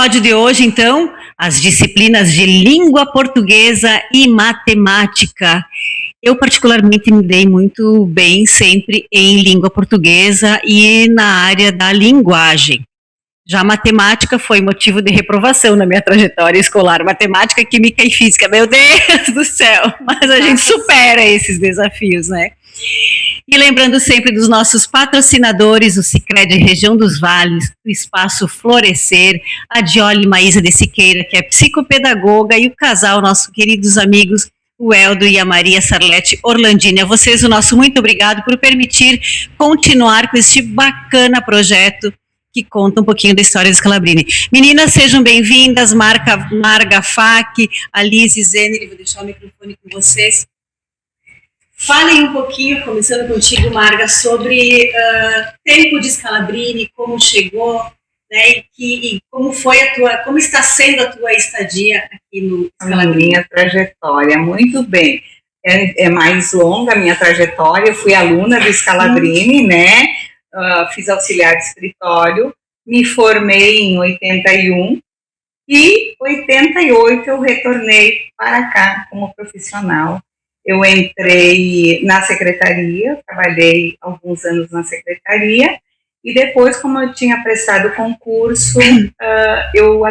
episódio de hoje, então, as disciplinas de língua portuguesa e matemática. Eu, particularmente, me dei muito bem sempre em língua portuguesa e na área da linguagem. Já a matemática foi motivo de reprovação na minha trajetória escolar. Matemática, química e física, meu Deus do céu! Mas a gente supera esses desafios, né? E lembrando sempre dos nossos patrocinadores, o Sicredi Região dos Vales, o Espaço Florescer, a Diole Maísa de Siqueira, que é psicopedagoga, e o casal, nossos queridos amigos, o Eldo e a Maria Sarlete Orlandini. A vocês o nosso muito obrigado por permitir continuar com este bacana projeto que conta um pouquinho da história do Scalabrini. Meninas, sejam bem-vindas, Marga Fac, a Liz e Zener, vou deixar o microfone com vocês. Falem um pouquinho, começando contigo, Marga, sobre tempo de Scalabrini, como chegou, né, e como foi como está sendo a tua estadia aqui no Scalabrini. Minha trajetória, muito bem. É mais longa a minha trajetória, eu fui aluna do Scalabrini, né, fiz auxiliar de escritório, me formei em 81 e 88 eu retornei para cá como profissional. Eu entrei na secretaria, trabalhei alguns anos na secretaria, e depois, como eu tinha prestado concurso, eu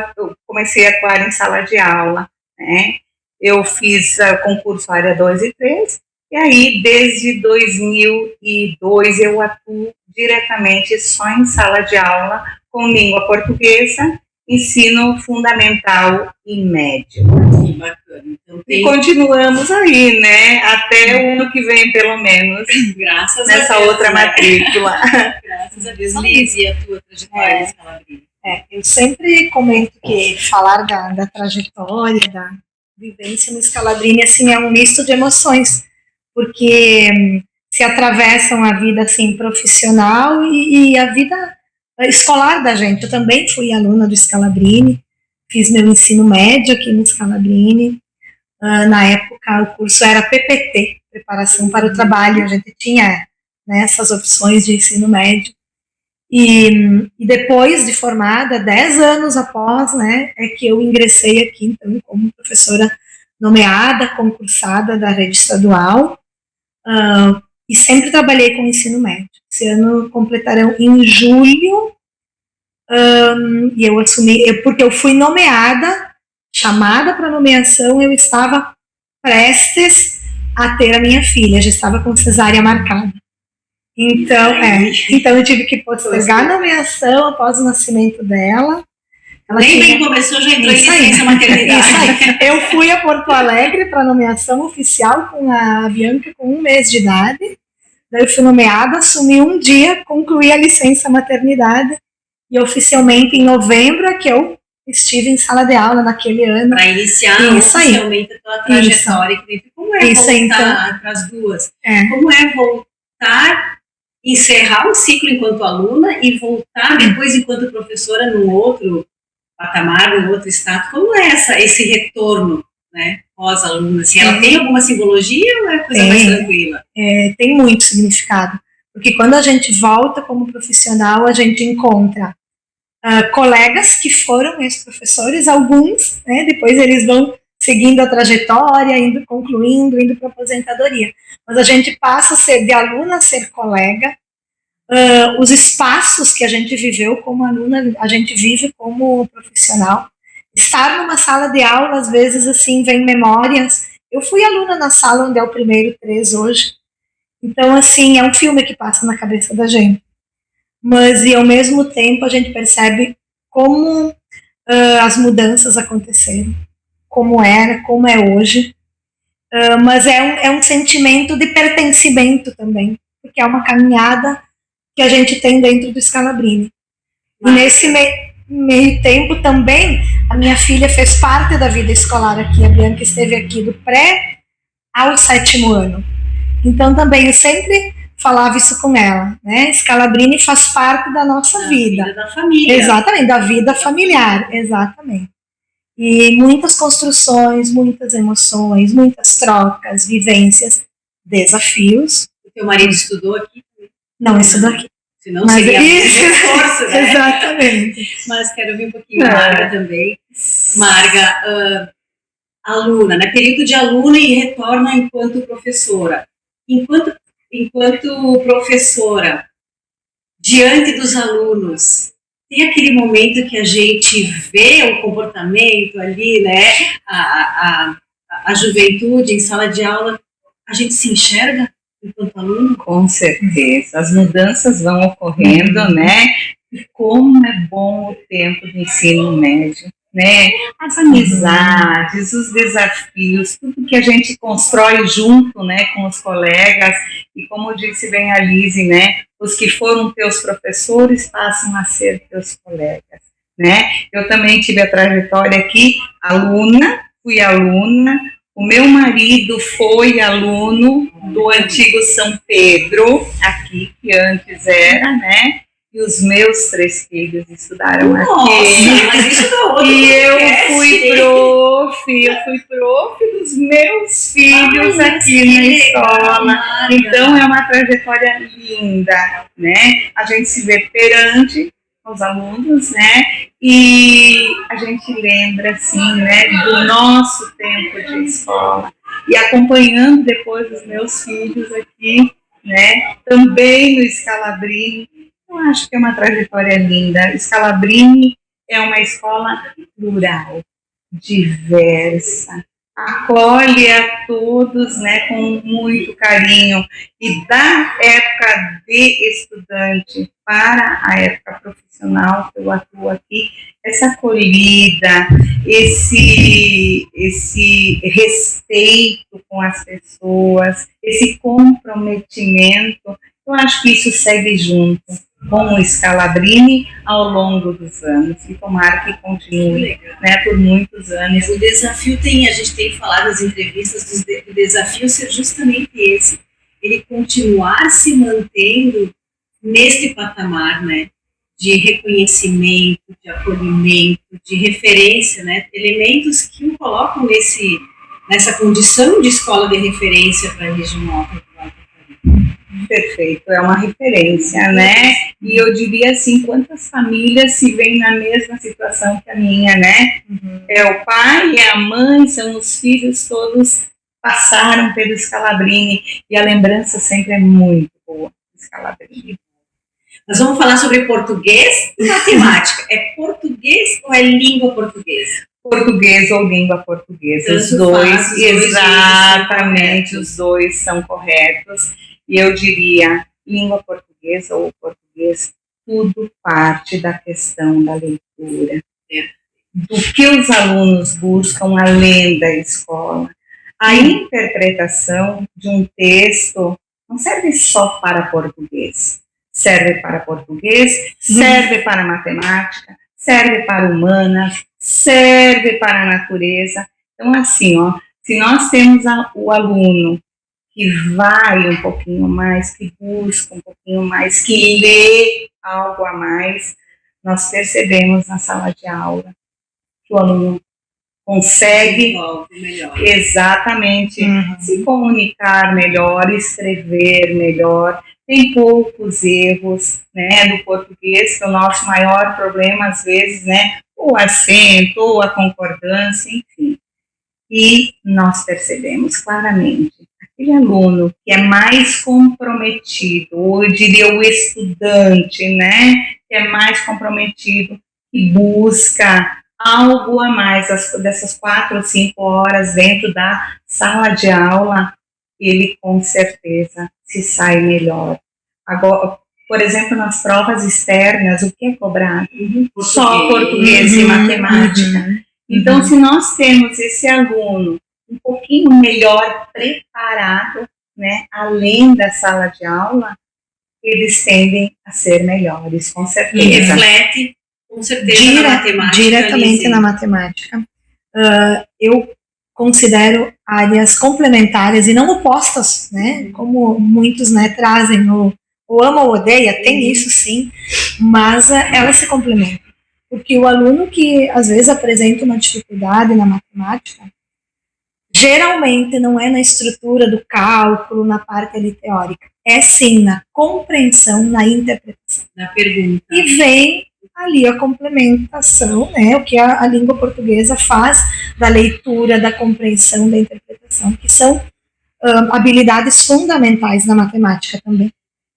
comecei a atuar em sala de aula, né? Eu fiz concurso área 2 e 3, e aí, desde 2002, eu atuo diretamente só em sala de aula, com língua portuguesa, ensino fundamental e médio. Que bacana. Então, e continuamos aí, né? Até o ano que vem, pelo menos. Graças nessa a Deus, outra matrícula. Graças a Deus. Liz, e a tua trajetória no Scalabrini? Eu sempre comento que falar da trajetória, da vivência no Scalabrini, assim, é um misto de emoções, porque se atravessam a vida, assim, profissional e a vida escolar da gente. Eu também fui aluna do Scalabrini, fiz meu ensino médio aqui no Scalabrini. Na época, o curso era PPT, Preparação para o Trabalho. A gente tinha, né, essas opções de ensino médio. E depois de formada, 10 anos após, né, é que eu ingressei aqui, então, como professora nomeada, concursada da rede estadual, e sempre trabalhei com ensino médio. Esse ano completarão em julho, e eu assumi, porque eu fui nomeada, chamada para nomeação, eu estava prestes a ter a minha filha, já estava com cesárea marcada. Então eu tive que postergar a nomeação após o nascimento dela. Nem começou, já entrou em licença maternidade. Eu fui a Porto Alegre para a nomeação oficial com a Bianca com 1 mês de idade. Daí eu fui nomeada, assumi um dia, concluí a licença maternidade e oficialmente em novembro é que eu estive em sala de aula naquele ano. Para iniciar oficialmente a tua trajetória. Como é voltar para as duas? Como é voltar, encerrar o ciclo enquanto aluna e voltar depois enquanto professora num outro patamar, num outro estado? Como é esse retorno, né, pós-aluna? Assim, ela tem alguma simbologia ou é coisa mais tranquila? Tem muito significado, porque quando a gente volta como profissional, a gente encontra colegas que foram ex-professores, alguns, né, depois eles vão seguindo a trajetória, concluindo, indo para a aposentadoria. Mas a gente passa a ser de aluna a ser colega. Os espaços que a gente viveu como aluna, a gente vive como profissional. Estar numa sala de aula, às vezes, assim, vem memórias. Eu fui aluna na sala onde é o primeiro 3 hoje. Então, assim, é um filme que passa na cabeça da gente. Mas, e ao mesmo tempo, a gente percebe como as mudanças aconteceram, como era, como é hoje. Mas é um sentimento de pertencimento também, porque é uma caminhada que a gente tem dentro do Scalabrini. E nesse meio tempo também, a minha filha fez parte da vida escolar aqui, a Bianca esteve aqui do pré ao 7º ano. Então também eu sempre falava isso com ela, né? Scalabrini faz parte da nossa vida. Vida da família. Exatamente, da vida familiar, exatamente. E muitas construções, muitas emoções, muitas trocas, vivências, desafios. O teu marido estudou aqui? Não, estudou aqui. Senão Mas seria muito isso, esforço, né? exatamente. Mas quero ouvir um pouquinho a Marga também. Marga, aluna, né? Período de aluna e retorna enquanto professora. Enquanto professora, diante dos alunos, tem aquele momento que a gente vê o comportamento ali, né? A juventude em sala de aula, a gente se enxerga enquanto aluno? Com certeza, as mudanças vão ocorrendo, né? E como é bom o tempo do ensino médio, né? As amizades, os desafios, tudo que a gente constrói junto, né, com os colegas. E como disse bem a Lise, né? Os que foram teus professores passam a ser teus colegas, né? Eu também tive a trajetória aqui, fui aluna. O meu marido foi aluno do antigo São Pedro, aqui, que antes era, né? E os meus 3 filhos estudaram aqui. Nossa, mas isso dá outro E eu podcast. fui prof dos meus filhos Ai, aqui que na legal, escola. Marga. Então é uma trajetória linda, né? A gente se vê perante os alunos, né? E a gente lembra, assim, né, do nosso tempo de escola. E acompanhando depois os meus filhos aqui, né, também no Scalabrini, eu acho que é uma trajetória linda. Scalabrini é uma escola plural, diversa, acolhe a todos, né, com muito carinho. E da época de estudante para a época profissional que eu atuo aqui, essa acolhida, esse respeito com as pessoas, esse comprometimento, eu acho que isso segue junto com o Scalabrini ao longo dos anos, e tomara que continue, né, por muitos anos. O desafio a gente tem falado nas entrevistas, o desafio ser justamente esse, ele continuar se mantendo neste patamar, né, de reconhecimento, de acolhimento, de referência, né, elementos que o colocam nessa condição de escola de referência para a região alta. Perfeito, é uma referência, né? E eu diria assim, quantas famílias se veem na mesma situação que a minha, né? É o pai, é a mãe, são os filhos, todos passaram pelo Scalabrini, e a lembrança sempre é muito boa do Scalabrini. Nós vamos falar sobre português e matemática. É português ou é língua portuguesa? Português ou língua portuguesa, os dois, exatamente, os dois são corretos. E eu diria, língua portuguesa ou português, tudo parte da questão da leitura. Do que os alunos buscam além da escola. A interpretação de um texto não serve só para português. Serve para português, serve para matemática, serve para humanas, serve para a natureza. Então, assim, ó, se nós temos o aluno que vai um pouquinho mais, que busca um pouquinho mais, que lê algo a mais, nós percebemos na sala de aula que o aluno consegue exatamente se comunicar melhor, escrever melhor, tem poucos erros, né, do português, que é o nosso maior problema às vezes, né, o acento, ou a concordância, enfim. E nós percebemos claramente aquele aluno que é mais comprometido, ou eu diria o estudante, né, que é mais comprometido, que busca algo a mais, dessas 4 ou 5 horas dentro da sala de aula, ele com certeza se sai melhor. Agora, por exemplo, nas provas externas, o que é cobrado? Só português e matemática. Então, se nós temos esse aluno um pouquinho melhor preparado, né, além da sala de aula, eles tendem a ser melhores, com certeza. E reflete, com certeza, na matemática. Diretamente na matemática. Eu considero áreas complementares e não opostas, né, como muitos, né, trazem o ama ou odeia, tem isso sim, mas elas se complementam. Porque o aluno que às vezes apresenta uma dificuldade na matemática, geralmente não é na estrutura do cálculo, na parte ali teórica, é sim na compreensão, na interpretação. da pergunta. E vem ali a complementação, né, o que a língua portuguesa faz da leitura, da compreensão, da interpretação, que são habilidades fundamentais na matemática também.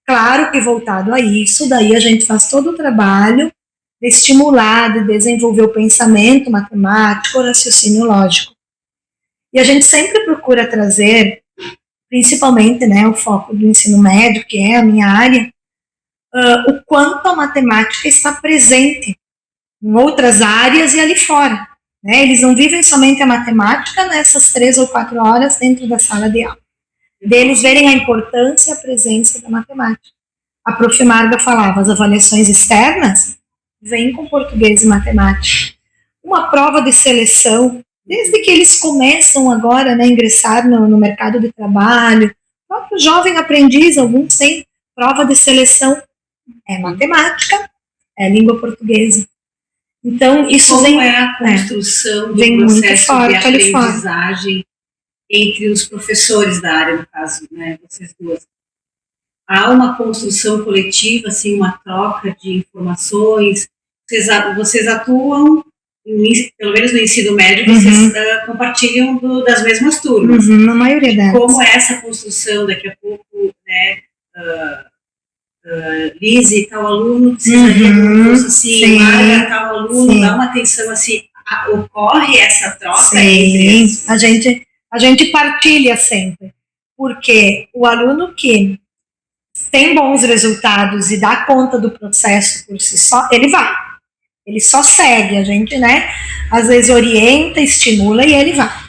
Claro que voltado a isso, daí a gente faz todo o trabalho de estimular, de desenvolver o pensamento matemático, o raciocínio lógico. E a gente sempre procura trazer, principalmente, né, o foco do ensino médio, que é a minha área, o quanto a matemática está presente em outras áreas e ali fora. Né? Eles não vivem somente a matemática nessas 3 ou 4 horas dentro da sala de aula. Deles verem a importância e a presença da matemática. A prof. Marga falava, as avaliações externas vêm com português e matemática. Uma prova de seleção, desde que eles começam agora, né, a ingressar no mercado de trabalho, o próprio jovem aprendiz, alguns têm prova de seleção, é matemática, é língua portuguesa. Então, isso como vem... é a construção do vem processo muito forte, de aprendizagem entre os professores da área, no caso, né, vocês duas? Há uma construção coletiva, assim, uma troca de informações? Vocês atuam, pelo menos no ensino médio, vocês compartilham das mesmas turmas. Na maioria delas. Como é essa construção, daqui a pouco, né, Lise, tal aluno, precisaria de um curso assim, Marga, tal aluno, dá uma atenção assim, ocorre essa troca entre eles? A gente partilha sempre, porque o aluno que tem bons resultados e dá conta do processo por si só, ele só segue, a gente, né, às vezes orienta, estimula e ele vai.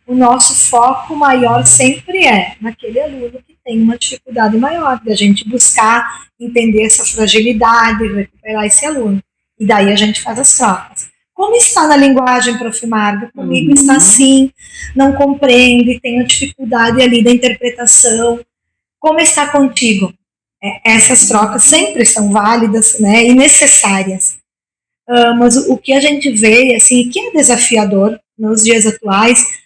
O nosso foco maior sempre é naquele aluno que tem uma dificuldade maior, da gente buscar entender essa fragilidade, recuperar esse aluno. E daí a gente faz as trocas. Como está na linguagem, prof. Marga? Comigo está assim, não compreende, tem a dificuldade ali da interpretação. Como está contigo? Essas trocas sempre são válidas, né, e necessárias. Mas o que a gente vê, assim, que é desafiador nos dias atuais,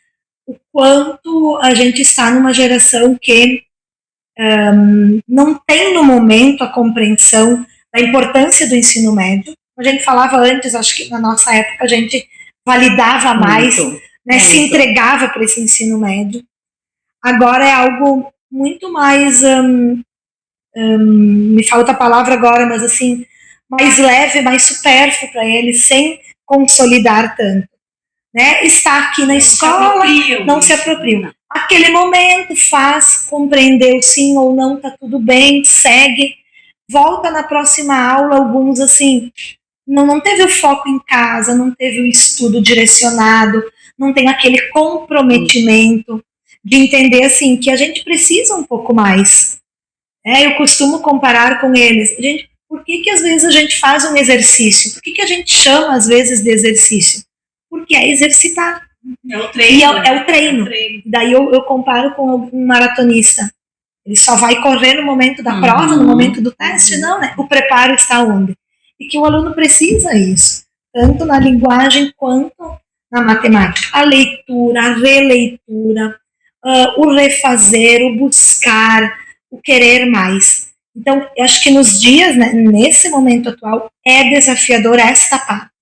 o quanto a gente está numa geração que não tem no momento a compreensão da importância do ensino médio. A gente falava antes, acho que na nossa época a gente validava mais, né, se entregava para esse ensino médio. Agora é algo muito mais, me falta a palavra agora, mas assim, mais leve, mais supérfluo para eles, sem consolidar tanto. Né? Está aqui na escola, não se apropriam. Aquele momento faz, compreendeu sim ou não, tá tudo bem, segue, volta na próxima aula, alguns assim, não teve o foco em casa, não teve o estudo direcionado, não tem aquele comprometimento de entender assim, que a gente precisa um pouco mais. Eu costumo comparar com eles, gente, por que às vezes a gente faz um exercício? Por que a gente chama às vezes de exercício? Porque é exercitar. É o treino. E é o treino. Daí eu comparo com um maratonista. Ele só vai correr no momento da prova, no momento do teste? Não, né? O preparo está onde? E que o aluno precisa isso, tanto na linguagem quanto na matemática. A leitura, a releitura, o refazer, o buscar, o querer mais. Então, eu acho que nos dias, né, nesse momento atual, é desafiador esta parte.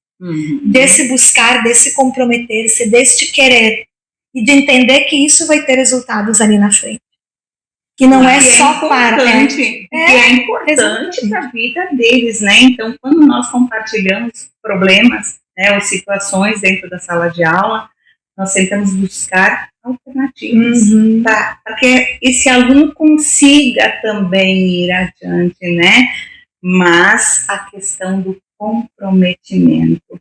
Desse buscar, desse comprometer-se, deste querer, e de entender que isso vai ter resultados ali na frente. Que não é só para... É importante para a vida deles, né? Então, quando nós compartilhamos problemas, né, ou situações dentro da sala de aula, nós tentamos buscar alternativas para que esse aluno consiga também ir adiante, né? Mas a questão do comprometimento.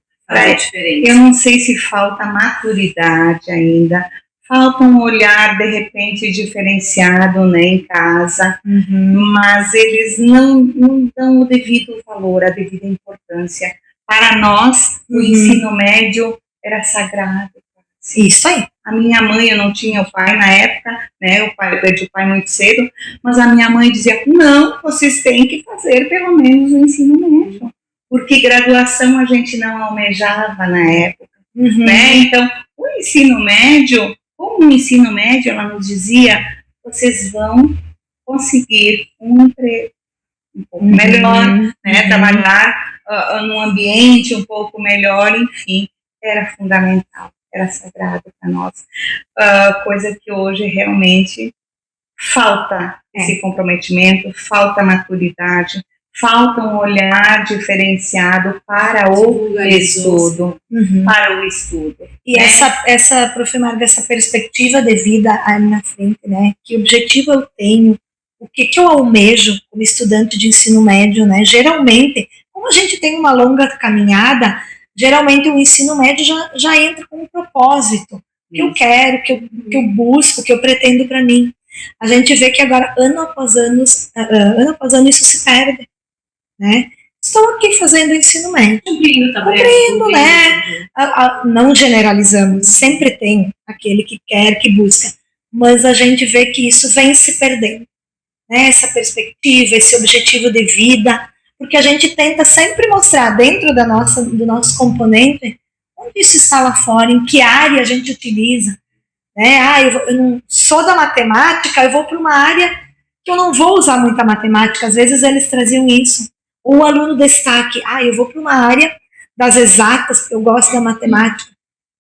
Eu não sei se falta maturidade ainda, falta um olhar, de repente, diferenciado, né, em casa, mas eles não dão o devido valor, a devida importância. Para nós, o ensino médio era sagrado. Isso aí. A minha mãe, eu não tinha o pai na época, né, eu perdi o pai muito cedo, mas a minha mãe dizia, não, vocês têm que fazer pelo menos o ensino médio, porque graduação a gente não almejava na época, né, então o ensino médio, como o ensino médio, ela nos dizia, vocês vão conseguir um emprego, um pouco melhor, né, trabalhar num ambiente um pouco melhor, enfim, era fundamental, era sagrado para nós, coisa que hoje realmente falta esse comprometimento, falta maturidade, falta um olhar diferenciado para o estudo, para o estudo. E essa Prof. Marga, essa perspectiva de vida aí na frente, né? Que objetivo eu tenho? O que eu almejo como estudante de ensino médio, né? Geralmente, como a gente tem uma longa caminhada, geralmente o ensino médio já entra com um propósito. O que eu quero, que eu busco, que eu pretendo para mim. A gente vê que agora, ano após ano, isso se perde, né? Estou aqui fazendo ensino médio. Cumprindo, né? Não generalizamos, sempre tem aquele que quer, que busca, mas a gente vê que isso vem se perdendo, né? Essa perspectiva, esse objetivo de vida, porque a gente tenta sempre mostrar dentro do nosso componente onde isso está lá fora, em que área a gente utiliza. Né? Eu não sou da matemática, eu vou para uma área que eu não vou usar muita matemática. Às vezes eles traziam isso. Ou o aluno destaque, eu vou para uma área das exatas, porque eu gosto da matemática.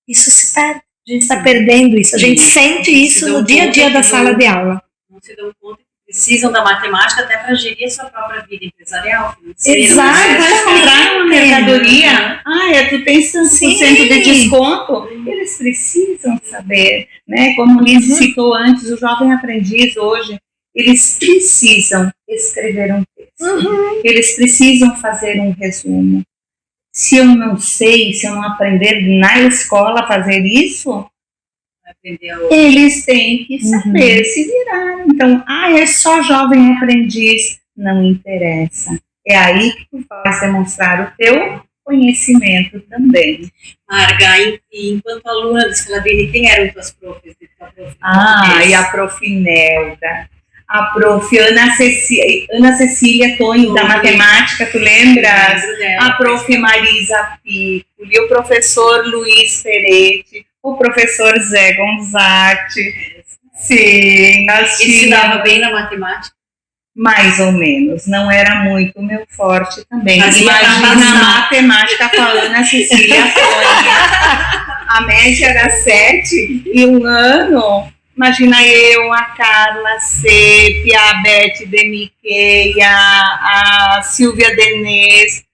Isso se perde, a gente está perdendo isso. A gente sente isso no dia a dia da sala de aula. Não se dão conta que precisam da matemática até para gerir a sua própria vida empresarial, financeira. Exato. Vai comprar uma mercadoria, tu tem 100% de desconto. Eles precisam saber, né? Como o Liz citou antes, o jovem aprendiz hoje, eles precisam escrever um texto. Eles precisam fazer um resumo. Se eu não sei, se eu não aprender na escola a fazer isso, eles têm que saber se virar. Então, é só jovem aprendiz. Não interessa. É aí que tu vais demonstrar o teu conhecimento também. Marga, e enquanto aluna do Scalabrini, quem eram tuas profs? E a Prof. Nelda, a Prof. Ana Cecília Tonho, da matemática, tu lembras? A Prof. Marisa Piccoli, o professor Luiz Peretti, o professor Zé Gonzatti. Sim, nós Ele se dava bem na matemática? Mais ou menos, não era muito o meu forte também. Imagina a matemática com a Ana Cecília Tonho. A média era 7 e um ano. Imagina eu, a Carla Sepe, a Beth Demiqueia, a Silvia Denez.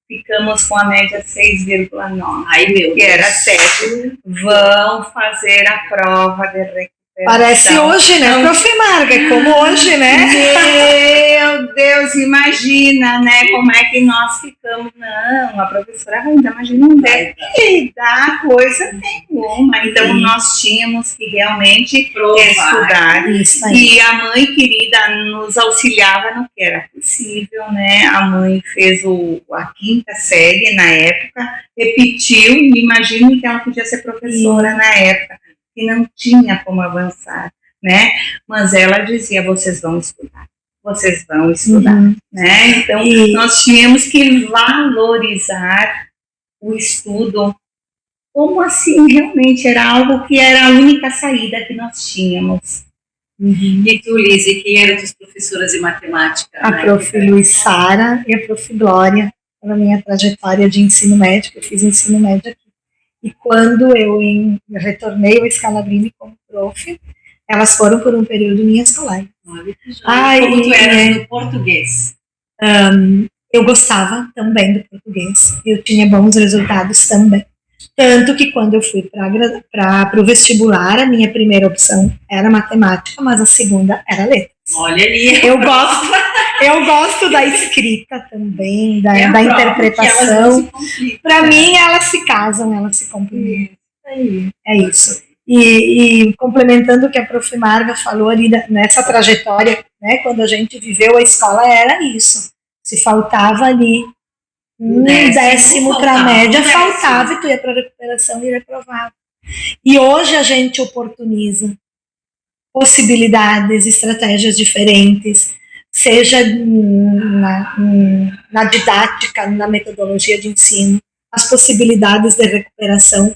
Ficamos com a média 6,9. Ai, meu Deus. Que era 7. Vão fazer a prova de recuperação. Parece hoje, né, Prof. Marga? Como hoje, né? Meu Deus, imagina, né? Como é que nós ficamos. Não, a professora ainda imagina um deve dar coisa nenhuma. Então, nós tínhamos que realmente estudar. Isso aí. E a mãe querida nos auxiliava no que era possível, né? A mãe fez a 5ª série na época, repetiu, e imagine que ela podia ser professora na época. Que não tinha como avançar, né? Mas ela dizia, vocês vão estudar, né? Então, nós tínhamos que valorizar o estudo como assim, realmente era algo que era a única saída que nós tínhamos. E tu, Liz, quem eram as professoras de matemática? A Prof. Luiz Sara e a Prof. Glória, na minha trajetória de ensino médio, eu fiz ensino médio aqui. E quando eu retornei ao Scalabrini como prof, elas foram por um período minhas colegas. Como tu era no português? Eu gostava também do português. Eu tinha bons resultados também. Tanto que quando eu fui para o vestibular, a minha primeira opção era matemática, mas a segunda era letras. Olha ali. Eu gosto da escrita também, da interpretação. Para mim, elas se casam, elas se complementam. É isso. E complementando o que a Prof. Marga falou ali nessa trajetória, né, quando a gente viveu a escola, era isso. Se faltava ali um décimo para a média, faltava e tu ia para a recuperação e reprovava. E hoje a gente oportuniza possibilidades, estratégias diferentes, seja na didática, na metodologia de ensino, as possibilidades de recuperação,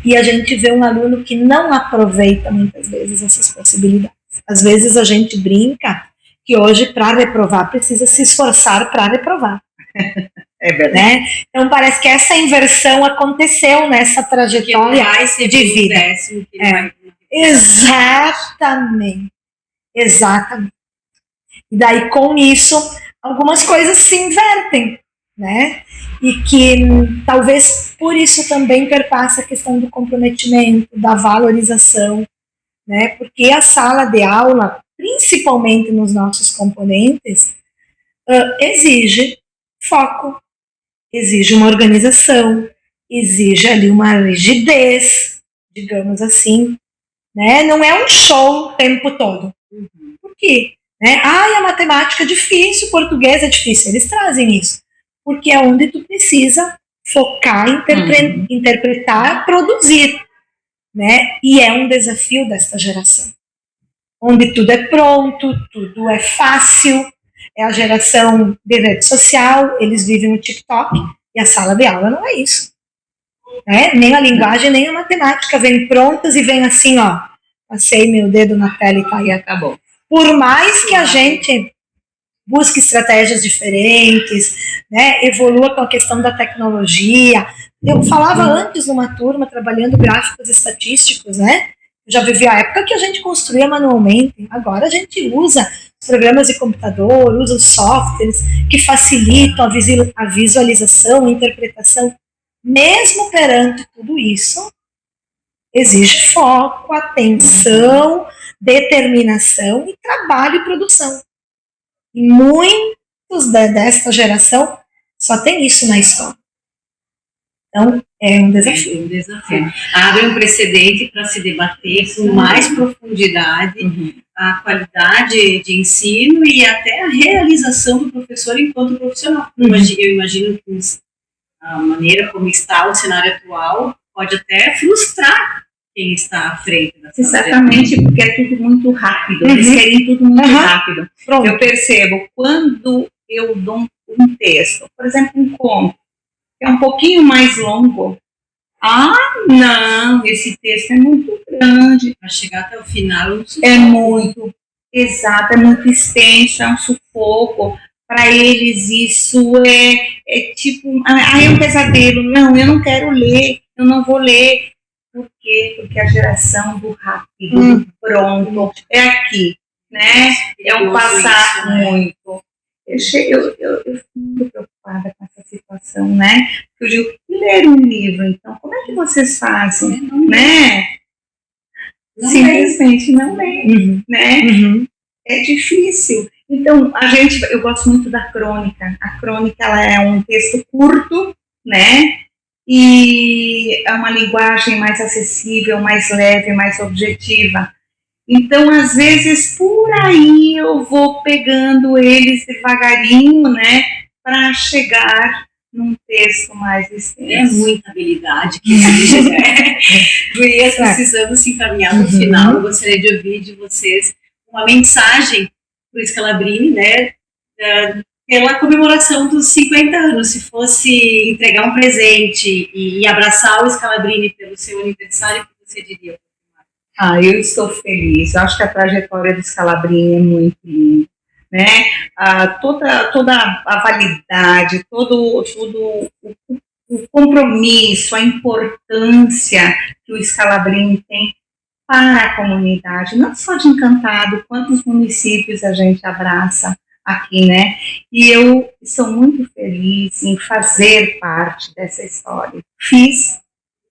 e a gente vê um aluno que não aproveita muitas vezes essas possibilidades. Às vezes a gente brinca que hoje, para reprovar, precisa se esforçar para reprovar. É verdade. Né? Então, parece que essa inversão aconteceu nessa trajetória de vida. Exatamente. Exatamente. E daí, com isso, algumas coisas se invertem, né? E que talvez por isso também perpassa a questão do comprometimento, da valorização, né? Porque a sala de aula, principalmente nos nossos componentes, exige foco, exige uma organização, exige ali uma rigidez, digamos assim, né? Não é um show o tempo todo. Por quê? Né? A matemática é difícil, o português é difícil. Eles trazem isso. Porque é onde tu precisa focar, interpretar, produzir. Né? E é um desafio desta geração. Onde tudo é pronto, tudo é fácil. É a geração de rede social, eles vivem no TikTok, e a sala de aula não é isso. Né? Nem a linguagem, nem a matemática vêm prontas e vêm assim, ó, passei meu dedo na tela e tá aí, acabou. Por mais que a gente busque estratégias diferentes, né, evolua com a questão da tecnologia. Eu falava antes numa turma, trabalhando gráficos estatísticos, né? Eu já vivi a época que a gente construía manualmente, agora a gente usa programas de computador, usa os softwares que facilitam a visualização, a interpretação. Mesmo perante tudo isso, exige foco, atenção, determinação e trabalho e produção. E muitos desta geração só tem isso na escola. Então, é um desafio. É um desafio. Abre um precedente para se debater com mais profundidade a qualidade de ensino e até a realização do professor enquanto profissional. Eu imagino que a maneira como está o cenário atual pode até frustrar quem está à frente da sala. Exatamente, porque é tudo muito rápido. Eles querem tudo muito rápido. Pronto. Eu percebo, quando eu dou um texto, por exemplo, um conto, que é um pouquinho mais longo, não, esse texto é muito grande. Para chegar até o final, é muito, exato, é muito extenso, é um sufoco. Para eles isso é tipo, é um pesadelo. Não, eu não quero ler, eu não vou ler. Por quê? Porque a geração do rápido, do pronto, é aqui, né? É um passar isso, né? Muito. Eu fico muito preocupada com essa situação, né? Eu digo, ler um livro, então, como é que vocês fazem, né? Simplesmente não leem, né? É difícil. Então, eu gosto muito da crônica. A crônica, ela é um texto curto, né? E é uma linguagem mais acessível, mais leve, mais objetiva. Então, às vezes, por aí eu vou pegando eles devagarinho, né, para chegar num texto mais extenso. É muita habilidade que exige, né? Gurias, precisamos se encaminhar no final. Eu gostaria de ouvir de vocês uma mensagem para o Scalabrini, né, pela comemoração dos 50 anos. Se fosse entregar um presente e abraçar o Scalabrini pelo seu aniversário, o que você diria? Eu estou feliz. Eu acho que a trajetória do Scalabrini é muito linda, né? Toda a validade, todo o compromisso, a importância que o Scalabrini tem para a comunidade, não só de Encantado, quantos municípios a gente abraça aqui, né? E eu sou muito feliz em fazer parte dessa história. Fiz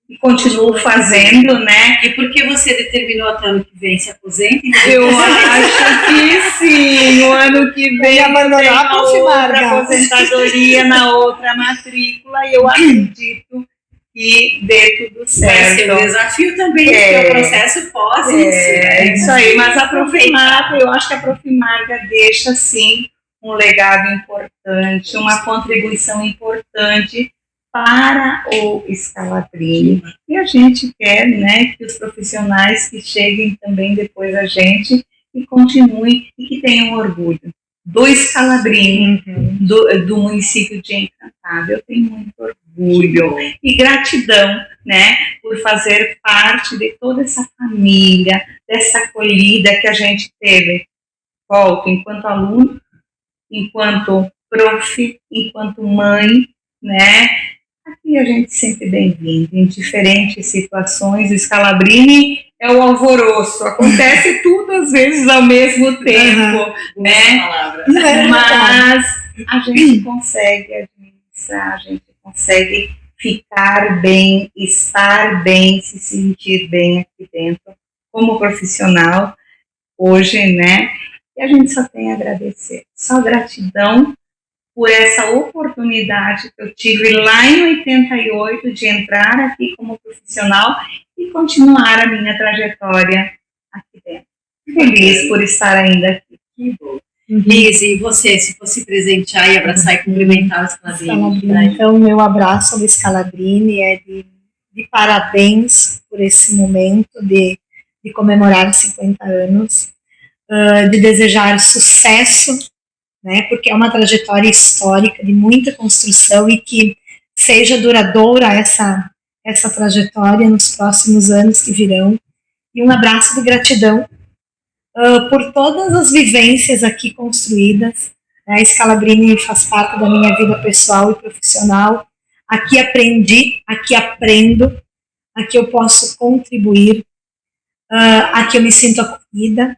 e continuo fazendo, né? E por que você determinou até ano que vem se aposente? Eu acho que sim, o ano que vem abandonar a outra aposentadoria na outra matrícula e eu acredito que dê tudo certo. Vai ser um desafio também, porque é o processo pós isso. Isso aí, mas a Profimarga, eu acho que a Profimarga deixa sim um legado importante, uma contribuição importante para o Scalabrini. E a gente quer, né, que os profissionais que cheguem também depois da gente e continuem e que tenham orgulho do Scalabrini, do município de Encantado. Eu tenho muito orgulho e gratidão, né, por fazer parte de toda essa família, dessa acolhida que a gente teve volto enquanto aluno, enquanto prof, enquanto mãe, né? Aqui a gente sempre bem-vindo, em diferentes situações. O Scalabrini é o alvoroço, acontece tudo às vezes ao mesmo tempo, né? Mas a gente consegue administrar, a gente consegue ficar bem, estar bem, se sentir bem aqui dentro, como profissional, hoje, né? E a gente só tem a agradecer, só gratidão por essa oportunidade que eu tive lá em 88 de entrar aqui como profissional e continuar a minha trajetória aqui dentro. Feliz por estar ainda aqui. Que bom. Liz, e você, se fosse presentear e abraçar e cumprimentar o Scalabrini? Então, meu abraço ao Scalabrini é de parabéns por esse momento de comemorar 50 anos, de desejar sucesso, né, porque é uma trajetória histórica de muita construção e que seja duradoura essa trajetória nos próximos anos que virão. E um abraço de gratidão por todas as vivências aqui construídas. A Scalabrini faz parte da minha vida pessoal e profissional. Aqui aprendi, aqui aprendo, aqui eu posso contribuir, aqui eu me sinto acolhida,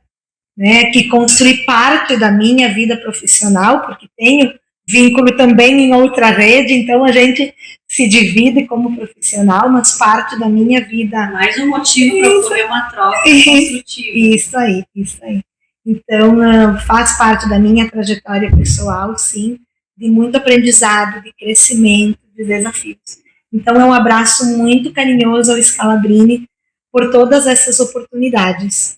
né, que construi parte da minha vida profissional, porque tenho vínculo também em outra rede, então a gente se divide como profissional, mas parte da minha vida. Mais um motivo para ocorrer uma troca construtiva. Isso aí. Então, faz parte da minha trajetória pessoal, sim, de muito aprendizado, de crescimento, de desafios. Então, é um abraço muito carinhoso ao Scalabrini por todas essas oportunidades.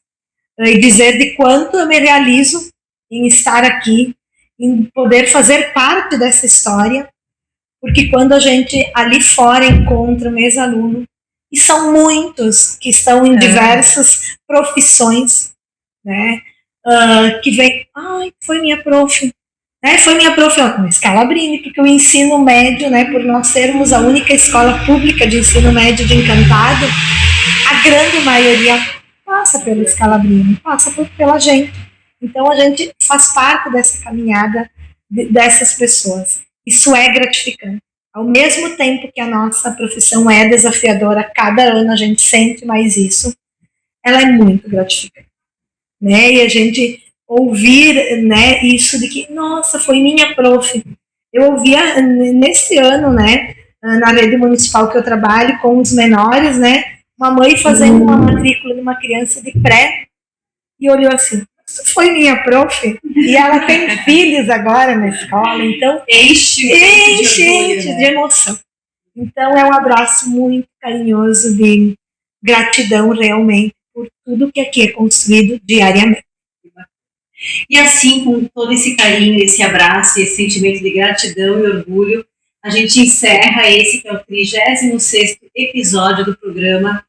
E dizer de quanto eu me realizo em estar aqui, em poder fazer parte dessa história, porque quando a gente ali fora encontra um ex-aluno, e são muitos que estão em diversas profissões, né, que vem, foi minha prof, né, foi minha prof, Scalabrini, porque o ensino médio, né, por nós sermos a única escola pública de ensino médio de Encantado, a grande maioria passa pelo Scalabrini, passa pela gente. Então, a gente faz parte dessa caminhada dessas pessoas. Isso é gratificante. Ao mesmo tempo que a nossa profissão é desafiadora, cada ano a gente sente mais isso, ela é muito gratificante. Né? E a gente ouvir, né, isso de que, nossa, foi minha prof. Eu ouvia nesse ano, né, na rede municipal que eu trabalho com os menores, né, uma mãe fazendo uma matrícula de uma criança de pré e olhou assim, isso foi minha prof? E ela tem filhos agora na escola, então enche de emoção. Então é um abraço muito carinhoso de gratidão realmente por tudo que aqui é construído diariamente. E assim, com todo esse carinho, esse abraço, esse sentimento de gratidão e orgulho, a gente encerra esse que é o 36º episódio do programa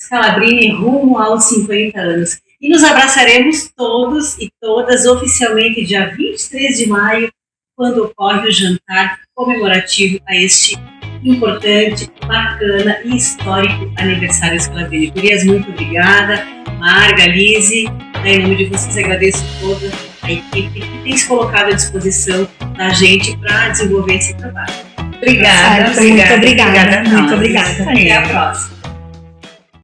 Scalabrini rumo aos 50 anos. E nos abraçaremos todos e todas oficialmente dia 23 de maio, quando ocorre o jantar comemorativo a este importante, bacana e histórico aniversário Scalabrini. Gurias, muito obrigada. Marga, Lise, em nome de vocês agradeço toda a equipe que tem se colocado à disposição da gente para desenvolver esse trabalho. Obrigada. Muito obrigada. Até a próxima.